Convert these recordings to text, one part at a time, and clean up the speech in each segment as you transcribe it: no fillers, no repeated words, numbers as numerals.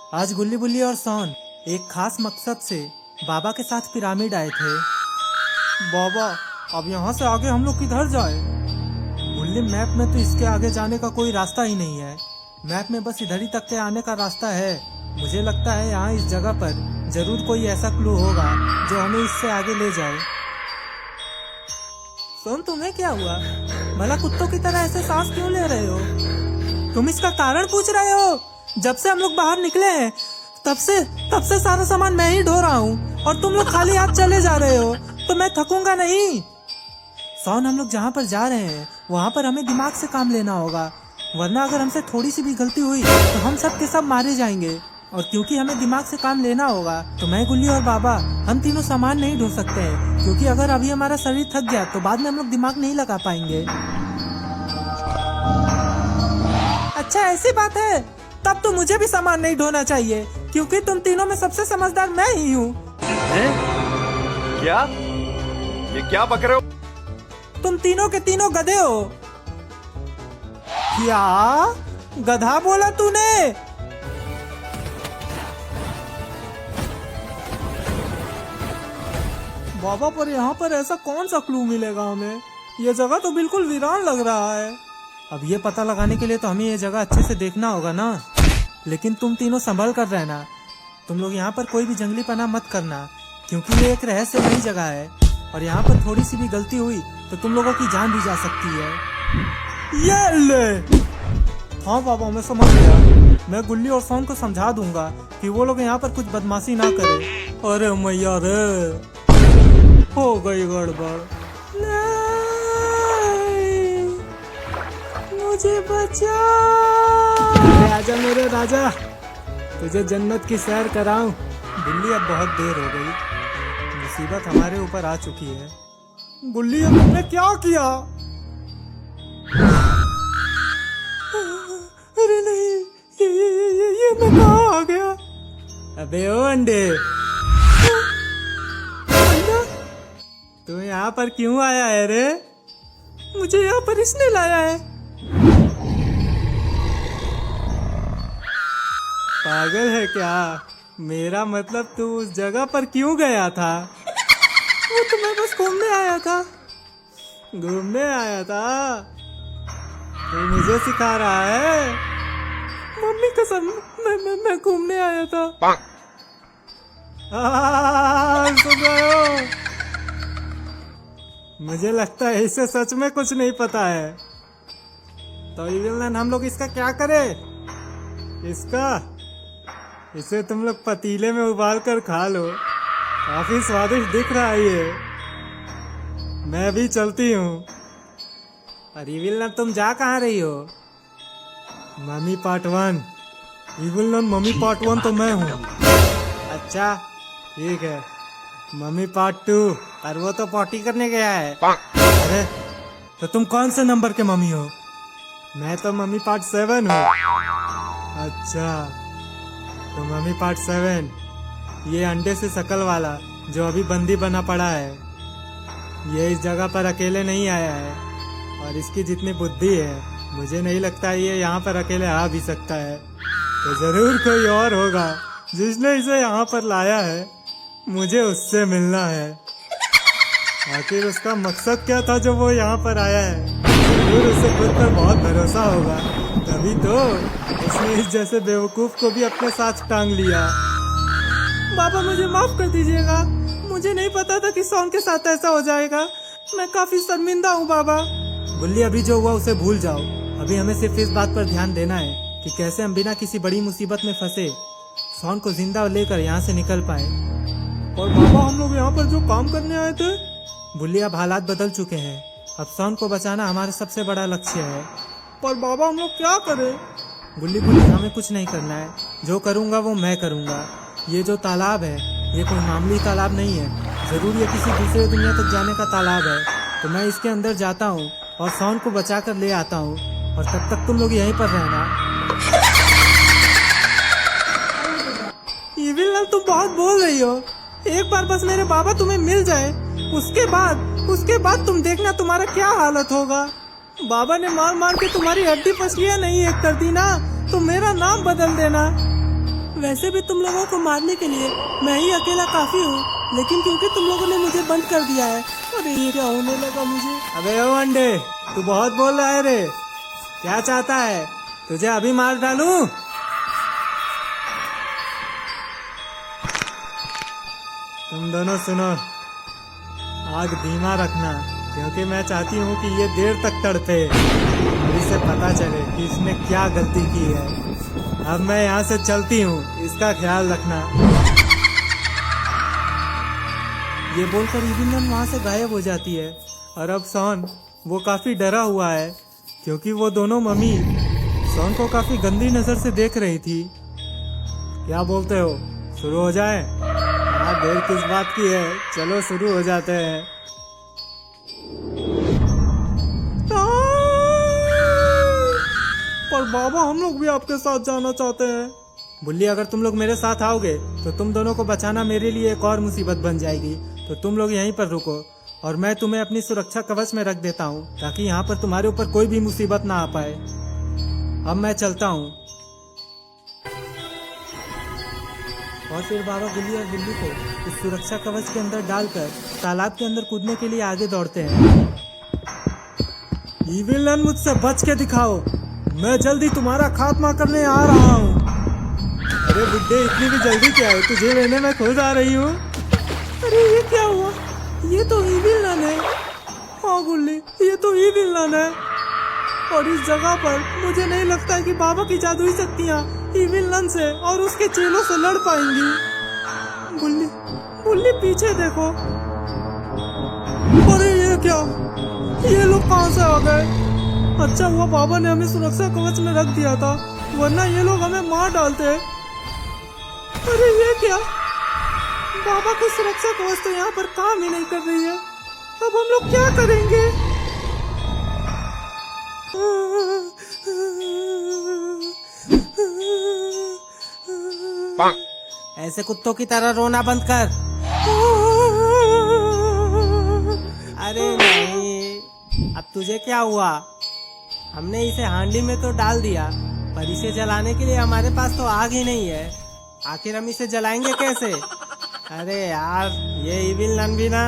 आज गुल्ली बुल्ली और सोन एक खास मकसद से बाबा के साथ पिरामिड आए थे। बाबा, अब यहाँ से आगे हम लोग किधर जाए? गुल्ली, मैप में तो इसके आगे जाने का कोई रास्ता ही नहीं है। मैप में बस इधर ही तक के आने का रास्ता है। मुझे लगता है यहाँ इस जगह पर जरूर कोई ऐसा क्लू होगा जो हमें इससे आगे ले जाए। सोन, तुम्हें क्या हुआ? भला कुत्तों की तरह ऐसे सांस क्यों ले रहे हो? तुम इसका कारण पूछ रहे हो? जब से हम लोग बाहर निकले हैं तब से सारा सामान मैं ही ढो रहा हूँ और तुम लोग खाली हाथ चले जा रहे हो, तो मैं थकूंगा नहीं। सोन, हम लोग जहाँ पर जा रहे हैं वहाँ पर हमें दिमाग से काम लेना होगा, वरना अगर हमसे थोड़ी सी भी गलती हुई तो हम सब के सब मारे जाएंगे। और क्योंकि हमें दिमाग से काम लेना होगा तो मैं, गुल्ली और बाबा हम तीनों सामान नहीं ढो सकते हैं, क्योंकि अगर अभी हमारा शरीर थक गया तो बाद में हम लोग दिमाग नहीं लगा पाएंगे। अच्छा, ऐसी बात है? तब तो मुझे भी सामान नहीं ढोना चाहिए, क्योंकि तुम तीनों में सबसे समझदार मैं ही हूँ। क्या? ये क्या बक रहे हो? तुम तीनों के तीनों गधे हो। क्या गधा बोला तूने? बाबा, पर यहाँ पर ऐसा कौन सा क्लू मिलेगा हमें? ये जगह तो बिल्कुल वीरान लग रहा है। अब ये पता लगाने के लिए तो हमें ये जगह अच्छे से देखना होगा ना। लेकिन तुम तीनों संभल कर रहना। तुम लोग यहाँ पर कोई भी जंगली पना मत करना, क्योंकि ये एक रहस्यमयी जगह है और यहाँ पर थोड़ी सी भी गलती हुई तो तुम लोगों की जान भी जा सकती है। ये ले। हाँ बाबा, मैं समझ गया। मैं गुल्ली और सोन को समझा दूंगा कि वो लोग यहाँ पर कुछ बदमाशी ना करें। अरे मैया रे, हो गई गड़बड़। मुझे बचा। आजा मेरे राजा, तुझे जन्नत की सैर कराऊं। गुल्ली, अब बहुत देर हो गई, मुसीबत हमारे ऊपर आ चुकी है। गुल्ली, अब तुमने क्या किया? अरे नहीं, ये मैं कहाँ आ गया? अबे ओ अंडे, अंडा, तू यहाँ पर क्यों आया है रे? मुझे यहाँ पर इसने लाया है। पागल है क्या? मेरा मतलब तू उस जगह पर क्यों गया था? वो तो मैं बस घूमने आया था। घूमने आया था? तू मुझे सिखा रहा है? मम्मी कसम, मैं घूमने आया था। सुन रहे हो? मुझे लगता है इसे सच में कुछ नहीं पता है। तो इविलन, हम लोग इसका क्या करें? इसे तुम लोग पतीले में उबाल कर खा लो, काफी स्वादिष्ट दिख रहा है ये। मैं भी चलती हूँ। और इविलन, तुम जा कहाँ रही हो? Mummy part 1। इविलन, मम्मी पार्ट 1 तो मैं हूँ। अच्छा ठीक है, मम्मी पार्ट 2, और वो तो पॉटी करने गया है। अरे तो तुम कौन से नंबर के मम्मी हो? मैं तो मम्मी पार्ट 7 हूँ। अच्छा, तो मम्मी पार्ट 7, ये अंडे से शकल वाला जो अभी बंदी बना पड़ा है, ये इस जगह पर अकेले नहीं आया है, और इसकी जितनी बुद्धि है मुझे नहीं लगता ये यहाँ पर अकेले आ भी सकता है। तो जरूर कोई और होगा जिसने इसे यहाँ पर लाया है। मुझे उससे मिलना है। आखिर उसका मकसद क्या था जो वो यहाँ पर आया है? जरूर उसे खुद पर बहुत भरोसा होगा, तभी तो उसने इस जैसे बेवकूफ को भी अपने साथ टांग लिया। बाबा, मुझे माफ कर दीजिएगा, मुझे नहीं पता था कि सोन के साथ ऐसा हो जाएगा। मैं काफी शर्मिंदा हूँ बाबा। गुल्ली, अभी जो हुआ उसे भूल जाओ। अभी हमें सिर्फ इस बात पर ध्यान देना है कि कैसे हम बिना किसी बड़ी मुसीबत में फंसे सोन को जिंदा लेकर यहाँ से निकल पाए। और बाबा, हम लोग यहाँ पर जो काम करने आए थे? गुल्ली, अब हालात बदल चुके हैं। अब सोन को बचाना हमारा सबसे बड़ा लक्ष्य है। पर बाबा, हम लोग क्या करें? गुल्ली, हमें कुछ नहीं करना है। जो करूँगा वो मैं करूँगा। ये जो तालाब है, ये कोई मामूली तालाब नहीं है। जरूर ये किसी दूसरे दुनिया तक जाने का तालाब है। तो मैं इसके अंदर जाता हूँ और सोन को बचा कर ले आता हूँ, और तब तक तुम लोग यहीं पर रहना। इविल, तुम बहुत बोल रही हो। एक बार बस मेरे बाबा तुम्हें मिल जाए, उसके बाद तुम देखना तुम्हारा क्या हालत होगा। बाबा ने मार मार के तुम्हारी हड्डी पसलियां नहीं एक कर दी ना, तो मेरा नाम बदल देना। वैसे भी तुम लोगों को मारने के लिए मैं ही अकेला काफी हूँ, लेकिन क्योंकि तुम लोगों ने मुझे बंद कर दिया है। अरे ये क्या होने लगा मुझे। अबे ओ अंडे, तू बहुत बोल रहा है रे। क्या चाहता है, तुझे अभी मार डालूं? तुम दोनों सुनो, आग धीमा रखना, क्योंकि मैं चाहती हूँ कि ये देर तक तड़पे और इसे पता चले कि इसने क्या गलती की है। अब मैं यहाँ से चलती हूँ, इसका ख्याल रखना। ये बोलकर इविलन वहाँ से गायब हो जाती है और अब सॉन वो काफी डरा हुआ है, क्योंकि वो दोनों मम्मी सॉन को काफी गंदी नजर से देख रही थी। क्या बोलते हो, शुरू हो जाए? हाँ, देर किस बात की है, चलो शुरू हो जाते हैं। पर बाबा, हम लोग भी आपके साथ जाना चाहते हैं। बुल्ली, अगर तुम लोग मेरे साथ आओगे तो तुम दोनों को बचाना मेरे लिए एक और मुसीबत बन जाएगी, तो तुम लोग यहीं पर रुको और मैं तुम्हें अपनी सुरक्षा कवच में रख देता हूँ, ताकि यहाँ पर तुम्हारे ऊपर कोई भी मुसीबत ना आ पाए। अब मैं चलता हूँ। और फिर बाबा गुल्ली और बिल्ली को इस सुरक्षा कवच के अंदर डालकर तालाब के अंदर कूदने के लिए आगे दौड़ते हैं। इविलन, मुझसे बच के दिखाओ, मैं जल्दी तुम्हारा खात्मा करने आ रहा हूँ। अरे बुड्ढे, इतनी भी जल्दी क्या है, तुझे लेने मैं खुद आ रही हूँ। अरे ये क्या हुआ, ये तो इविलन है। हाँ गुल्ली, ये तो इविलन है। और इस जगह पर मुझे नहीं लगता है कि बाबा की जादुई शक्तियाँ इविलन से और उसके चेलों से लड़ पाएंगी। गुल्ली, गुल्ली पीछे देखो। अरे ये क्या, ये लोग कहाँ से आ गए? अच्छा हुआ बाबा ने हमें सुरक्षा कवच में रख दिया था, वरना ये लोग हमें मार डालते। अरे ये क्या, बाबा की सुरक्षा कवच तो यहाँ पर काम ही नहीं कर रही है। अब हम लोग क्या करेंगे? ऐसे कुत्तों की तरह रोना बंद कर। अरे नहीं, अब तुझे क्या हुआ? हमने इसे हांडी में तो डाल दिया, पर इसे जलाने के लिए हमारे पास तो आग ही नहीं है। आखिर हम इसे जलाएंगे कैसे? अरे यार, ये इविलन भी ना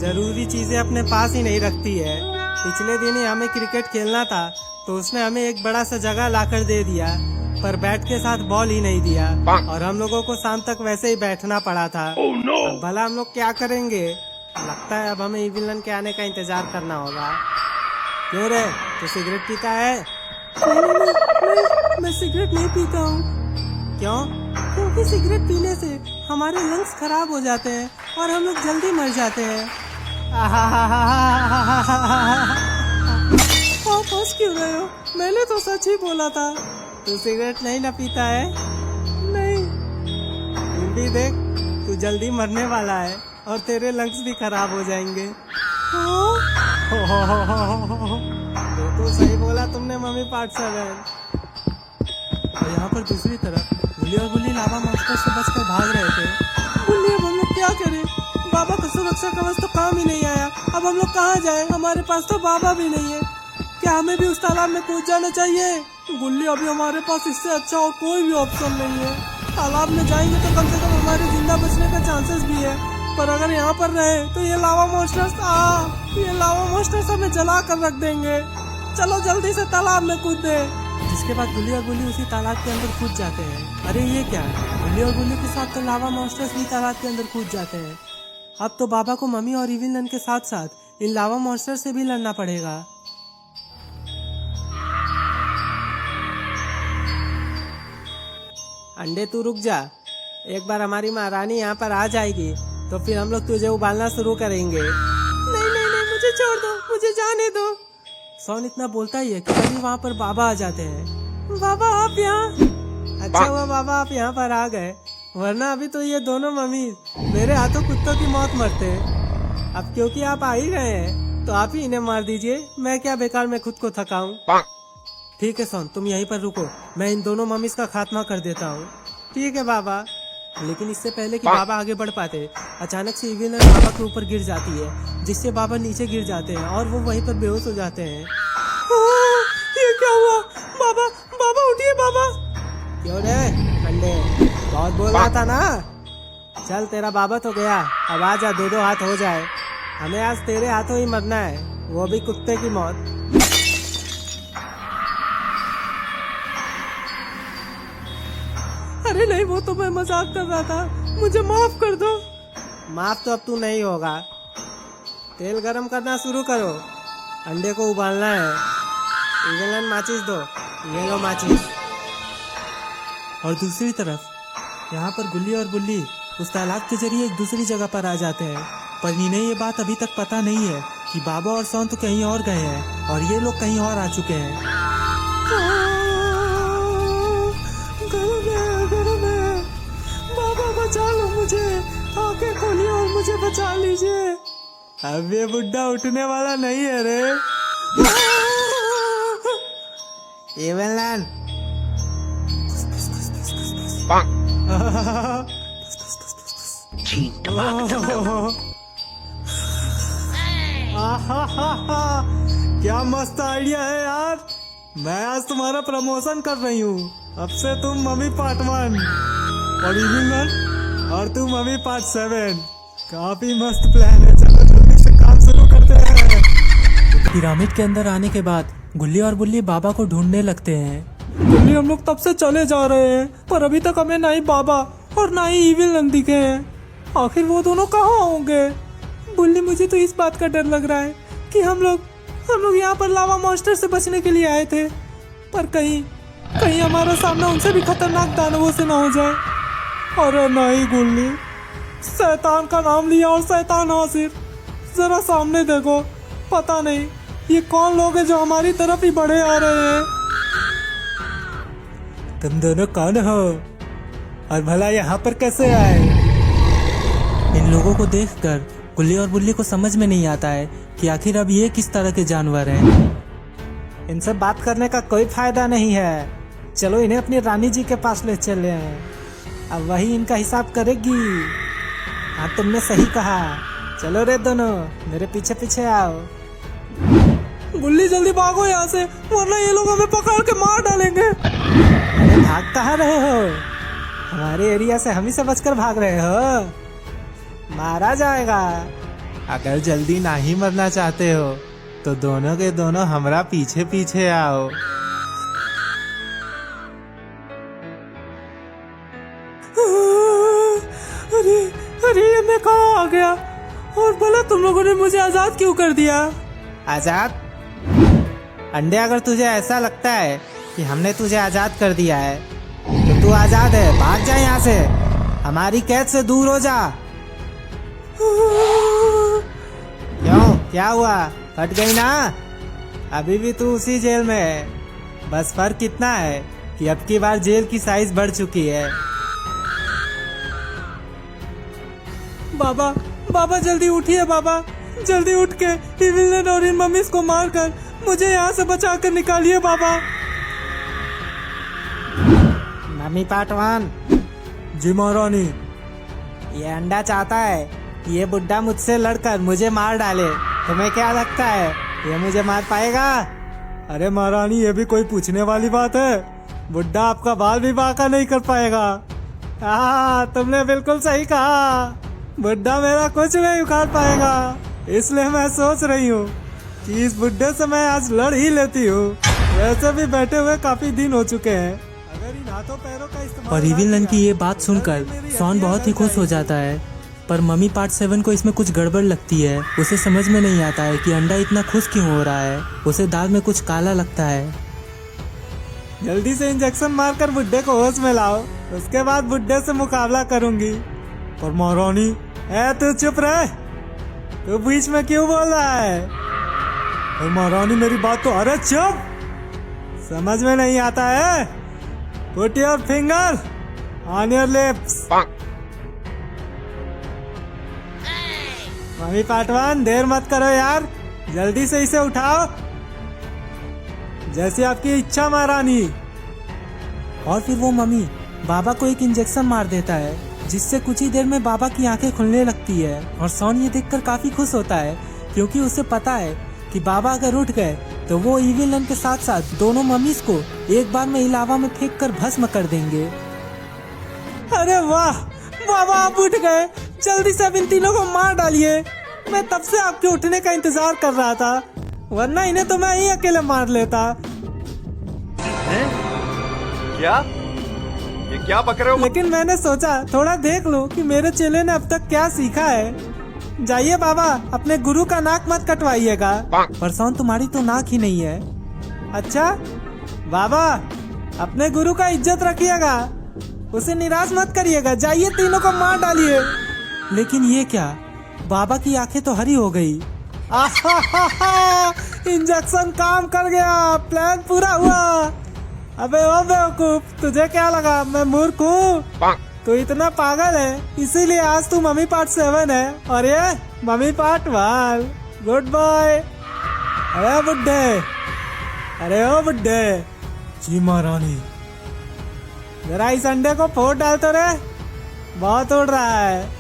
जरूरी चीजें अपने पास ही नहीं रखती है। पिछले दिन ही हमें क्रिकेट खेलना था, तो उसने हमें एक बड़ा सा जगह लाकर दे दिया, पर बैट के साथ बॉल ही नहीं दिया, और हम लोगों को शाम तक वैसे ही बैठना पड़ा था। अब भला हम लोग क्या करेंगे? लगता है अब हमें इविलन के आने का इंतजार करना होगा। क्यों रे, तू सिगरेट पीता है? नहीं, मैं सिगरेट नहीं पीता हूँ। क्यों? क्योंकि सिगरेट पीने से हमारे लंग्स खराब हो जाते हैं और हम लोग जल्दी मर जाते हैं। आप हंस क्यों रहे हो? मैंने तो सच ही बोला था। तू सिगरेट नहीं ना पीता है? नहीं। फिर भी देख, तू जल्दी मरने वाला है और तेरे लंग्स भी खराब हो जाएंगे। तो सही बोला तुमने मम्मी पार्ट 7। और यहाँ पर दूसरी तरफ गुल्ली और गुल्ली लावा मॉन्स्टर से बचकर भाग रहे थे। गुल्ली, अब हम लोग क्या करें? बाबा का सुरक्षा कवच तो काम ही नहीं आया। अब हम लोग कहाँ जाएं? हमारे पास तो बाबा भी नहीं है। क्या हमें भी उस तालाब में कूद जाना चाहिए? गुल्ली, अभी हमारे पास इससे अच्छा और कोई भी ऑप्शन नहीं है। तालाब में जाएंगे तो कम से कम हमारे जिंदा बचने का चांसेस भी है, पर अगर यहाँ पर रहे तो ये लावा मॉन्स्टर्स हमें जला कर रख देंगे। चलो जल्दी से तालाब में कूदे। जिसके बाद गुल्ली और गुल्ली उसी तालाब के अंदर कूद जाते हैं। अरे ये क्या, गुल्ली और गुल्ली के साथ तो लावा मॉन्स्टर्स भी तालाब के अंदर कूद जाते हैं। अब तो बाबा को मम्मी और इविलन के साथ साथ इन लावा मॉन्स्टर से भी लड़ना पड़ेगा। अंडे, तू रुक जा। एक बार हमारी महारानी यहाँ पर आ जाएगी तो फिर हम लोग तुझे उबालना शुरू करेंगे। नहीं नहीं नहीं, मुझे छोड़ दो, मुझे जाने दो। सॉन इतना बोलता ही है कि तभी वहाँ पर बाबा आ जाते हैं। बाबा, आप यहाँ? अच्छा हुआ बाबा आप यहाँ पर आ गए, वरना अभी तो ये दोनों मम्मी मेरे हाथों कुत्तों की मौत मरते। अब क्योंकि आप आ ही गए हैं तो आप ही इन्हें मार दीजिए, मैं क्या बेकार में खुद को थकाऊं। ठीक है सॉन, तुम यहीं पर रुको, मैं इन दोनों मम्मीज का खात्मा कर देता हूँ। ठीक है बाबा। लेकिन इससे पहले कि बाबा आगे बढ़ पाते, अचानक से इविलन बाबा के ऊपर गिर जाती है, जिससे बाबा नीचे गिर जाते हैं और वो वहीं पर बेहोश हो जाते हैं। ये क्या हुआ? बाबा, बाबा उठिए बाबा। क्यों रे अंडे, बहुत बोल रहा था ना। चल तेरा बाबा तो गया, अब आ जा, दो दो हाथ हो जाए। हमें आज तेरे हाथों ही मरना है, वो भी कुत्ते की मौत। अरे नहीं, वो तो मैं मजाक कर रहा था, मुझे माफ कर दो। माफ तो अब तू नहीं होगा। तेल गरम करना शुरू करो, अंडे को उबालना है। इंग्लैंड माचिस दो, ये लो माचिस। और दूसरी तरफ यहाँ पर गुल्ली और बुल्ली उस तालाब के जरिए एक दूसरी जगह पर आ जाते हैं, पर इन्हें ये बात अभी तक पता नहीं है कि बाबा और सोन तो कहीं और गए हैं और ये लोग कहीं और आ चुके हैं। बाबा बचा लो मुझे, आंखें खोलिए और मुझे बचा लीजिए। अब ये बुड्ढा उठने वाला नहीं है रे। एवनलैंड, क्या मस्त आइडिया है यार। मैं आज तुम्हारा प्रमोशन कर रही हूँ। अब से तुम मम्मी पार्ट 1 और इविल और तू मम्मी पार्ट 7। काफी मस्त प्लान है, चलो जल्दी से काम शुरू करते हैं। पिरामिड के अंदर आने के बाद गुल्ली और बुल्ली बाबा को ढूंढने लगते हैं। गुल्ली, हम लोग तब से चले जा रहे हैं, पर अभी तक हमें ना ही बाबा और ना ही इविल नंद दिखे हैं। आखिर वो दोनों कहाँ होंगे? बुल्ली, मुझे तो इस बात का डर लग रहा है कि हम लोग यहाँ पर लावा मॉन्स्टर से बचने के लिए आए थे, पर कहीं हमारा सामना उनसे भी खतरनाक दानवों से ना हो जाए। अरे नहीं गुल्ली, शैतान का नाम लिया और शैतान हाजिर। जरा सामने देखो, पता नहीं ये कौन लोग हैं जो हमारी तरफ ही बढ़े आ रहे हैं। तुम दोनों कौन हो और भला यहाँ पर कैसे आए? इन लोगों को देखकर गुल्ली और बुल्ली को समझ में नहीं आता है कि आखिर अब ये किस तरह के जानवर हैं। इनसे बात करने का कोई फायदा नहीं है। चलो इन्हें अपनी रानी जी के पास ले चले हैं, अब वही इनका हिसाब करेगी। हाँ, तुमने सही कहा। चलो रे दोनों, मेरे पीछे पीछे आओ। गुल्ली, जल्दी भागो यहाँ से, वरना ये लोग हमें पकड़ के मार डालेंगे। अरे भाग कहाँ रहे हो? हमारे एरिया से हम ही से बचकर भाग रहे हो? मारा जाएगा। अगर जल्दी ना ही मरना चाहते हो तो दोनों के दोनों हमारा पीछे पीछे आओ। अरे ये मैं कहाँ आ गया? और भला तुम लोगों ने मुझे आजाद क्यों कर दिया? आजाद? अंडे, अगर तुझे ऐसा लगता है कि हमने तुझे आजाद कर दिया है तो तू आजाद है। भाग जा यहाँ से, हमारी कैद से दूर हो जा। क्यों, क्या हुआ? फट गई ना? अभी भी तू उसी जेल में है। बस फर्क इतना है कि अब की बार जेल की साइज बढ़ चुकी है। बाबा जल्दी उठिए बाबा, जल्दी उठ के इविल और इन मम्मीज को मारकर मुझे यहाँ से बचा कर निकालिए बाबा। Mummy part 1। जी महारानी। ये अंडा चाहता है कि ये बुड्ढा मुझसे लड़कर मुझे मार डाले। तुम्हें क्या लगता है ये मुझे मार पाएगा? अरे महारानी, ये भी कोई पूछने वाली बात है? बुड्ढा आपका बाल भी बांका नहीं कर पाएगा। हाँ, तुमने बिल्कुल सही कहा। बुड्ढा मेरा कुछ नहीं उखाड़ पाएगा। इसलिए मैं सोच रही हूँ कि इस बुड्ढे से मैं आज लड़ ही लेती हूँ। वैसे भी बैठे हुए काफी दिन हो चुके हैं। अगर इन हाथों पैरों का इस्तेमाल और इविल नन की ये बात सुनकर सॉन बहुत ही खुश हो जाता है, पर मम्मी पार्ट 7 को इसमें कुछ गड़बड़ लगती है। उसे समझ में नहीं आता है कि अंडा इतना खुश क्यों हो रहा है। उसे दाल में कुछ काला लगता है। जल्दी से इंजेक्शन मारकर बुड्ढे को होश में लाओ, उसके बाद बुड्ढे से मुकाबला करूंगी। पर महारानी, तू चुप रहे, तू बीच में क्यों बोल रहा है? और महारानी मेरी बात तो, अरे चुप, समझ में नहीं आता है? Put your finger on your lips. Mummy part 1, देर मत करो यार, जल्दी से इसे उठाओ। जैसी आपकी इच्छा महारानी। और फिर वो मम्मी बाबा को एक इंजेक्शन मार देता है, जिससे कुछ ही देर में बाबा की आंखें खुलने लगती है। और सॉन ये देखकर काफी खुश होता है, क्योंकि उसे पता है कि बाबा अगर उठ गए तो वो इविल नन के साथ साथ दोनों मम्मीज को एक बार में इलावा में फेंक कर भस्म कर देंगे। अरे वाह, बाबा आप उठ गए। जल्दी से अब इन तीनों को मार डालिए। मैं तब से आपके उठने का इंतजार कर रहा था, वरना इन्हें तो मैं ही अकेले मार लेता। हैं? क्या? ये क्या बक रहे हो? लेकिन मैंने सोचा थोड़ा देख लूं कि मेरे चेले ने अब तक क्या सीखा है। जाइए बाबा, अपने गुरु का नाक मत कटवाइएगा। परसौन तुम्हारी तो नाक ही नहीं है। अच्छा बाबा, अपने गुरु का इज्जत रखिएगा, उसे निराश मत करिएगा। जाइए तीनों को मार डालिए। लेकिन ये क्या, बाबा की आंखें तो हरी हो गई। इंजेक्शन काम कर गया, प्लान पूरा हुआ। अबे ओ बेवकूफ, तुझे क्या लगा मैं मूर्ख हूँ? तू इतना पागल है, इसीलिए आज तू मम्मी पार्ट 7 है और ये मम्मी पार्ट 1। Good boy. अरे बुड्ढे, अरे ओ बुड्ढे। जी महारानी। जरा इस अंडे को फोड़ डाल तो रे, बहुत उड़ रहा है।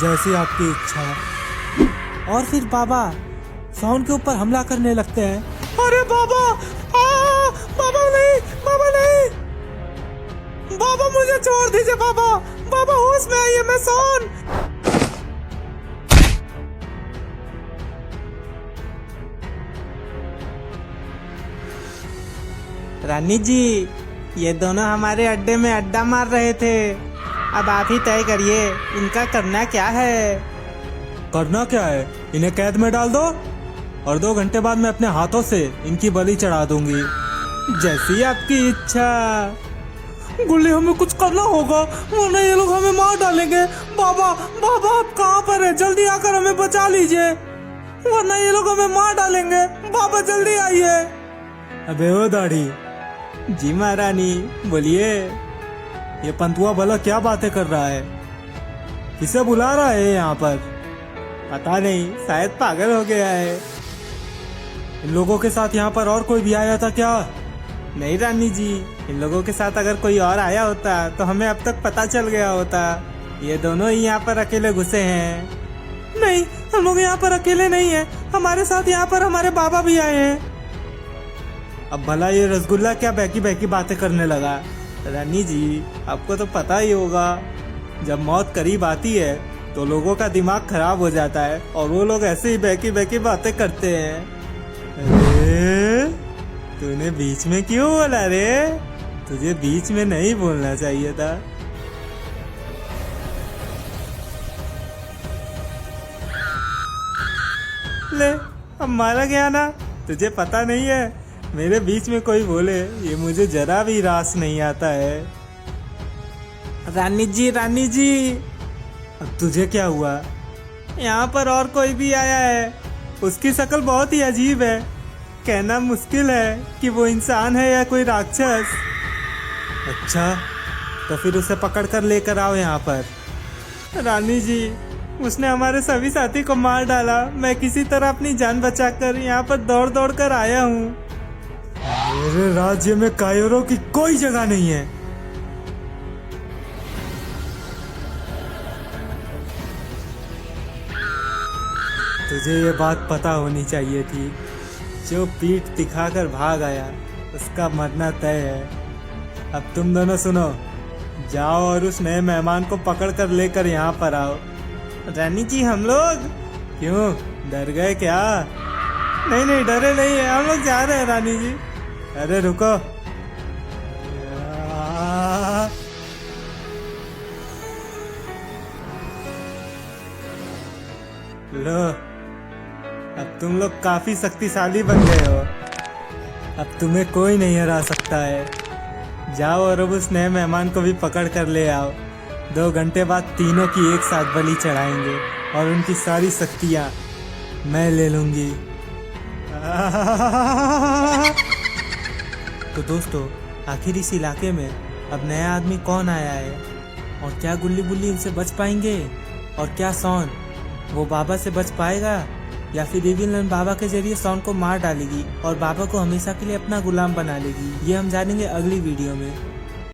जैसी आपकी इच्छा। और फिर बाबा सौन के ऊपर हमला करने लगते हैं। अरे बाबा, बाबा नहीं, बाबा नहीं, बाबा मुझे छोड़ दीजिए। बाबा, बाबा होश में आइए, मैं सौन। रानी जी, ये दोनों हमारे अड्डे में अड्डा मार रहे थे। अब आप ही तय करिए इनका करना क्या है। करना क्या है, इन्हें कैद में डाल दो और 2 घंटे बाद मैं अपने हाथों से इनकी बलि चढ़ा दूंगी। जैसी आपकी इच्छा। गुल्ली, हमें कुछ करना होगा, वरना ये लोग हमें मार डालेंगे। बाबा, बाबा आप कहाँ पर है? जल्दी आकर हमें बचा लीजिए, वरना ये लोग हमें मार डालेंगे। बाबा जल्दी आइए। अबे ओ दाढ़ी। जी महारानी, बोलिए। ये पंतुआ भला क्या बातें कर रहा है? किसे बुला रहा है यहाँ पर? पता नहीं, शायद पागल हो गया है। इन लोगों के साथ यहाँ पर और कोई भी आया था क्या? नहीं रानी जी, इन लोगों के साथ अगर कोई और आया होता तो हमें अब तक पता चल गया होता। ये दोनों ही यहाँ पर अकेले घुसे हैं। नहीं, हम लोग यहाँ पर अकेले नहीं हैं, हमारे साथ यहाँ पर हमारे बाबा भी आए हैं। अब भला ये रसगुल्ला क्या बहकी बहकी बातें करने लगा? रानी जी, आपको तो पता ही होगा, जब मौत करीब आती है तो लोगों का दिमाग खराब हो जाता है और वो लोग ऐसे ही बहकी बहकी बातें करते हैं। अरे तूने बीच में क्यों बोला रे? तुझे बीच में नहीं बोलना चाहिए था। ले, अब मारा गया ना। तुझे पता नहीं है, मेरे बीच में कोई बोले ये मुझे जरा भी रास नहीं आता है। रानी जी, रानी जी, अब तुझे क्या हुआ? यहाँ पर और कोई भी आया है, उसकी शक्ल बहुत ही अजीब है। कहना मुश्किल है कि वो इंसान है या कोई राक्षस। अच्छा, तो फिर उसे पकड़ कर लेकर आओ यहाँ पर। रानी जी, उसने हमारे सभी साथी को मार डाला। मैं किसी तरह अपनी जान बचाकर यहाँ पर दौड़ दौड़ कर आया हूँ। मेरे राज्य में कायरों की कोई जगह नहीं है। तुझे ये बात पता होनी चाहिए थी। जो पीठ दिखाकर भाग आया उसका मरना तय है। अब तुम दोनों सुनो, जाओ और उस नए मेहमान को पकड़ कर लेकर यहाँ पर आओ। रानी जी, हम लोग क्यों डर गए क्या? नहीं नहीं, डरे नहीं है, हम लोग जा रहे हैं रानी जी। अरे रुको। लो, अब तुम लोग काफी शक्तिशाली बन गए हो। अब तुम्हें कोई नहीं हरा सकता है। जाओ और अब उस नए मेहमान को भी पकड़ कर ले आओ। 2 घंटे बाद तीनों की एक साथ बलि चढ़ाएंगे और उनकी सारी शक्तियाँ मैं ले लूंगी। तो दोस्तों, आखिर इस इलाके में अब नया आदमी कौन आया है और क्या गुल्ली बुल्ली इनसे बच पाएंगे? और क्या सौन वो बाबा से बच पाएगा या फिर विलन बाबा के जरिए सौन को मार डालेगी और बाबा को हमेशा के लिए अपना गुलाम बना लेगी? ये हम जानेंगे अगली वीडियो में।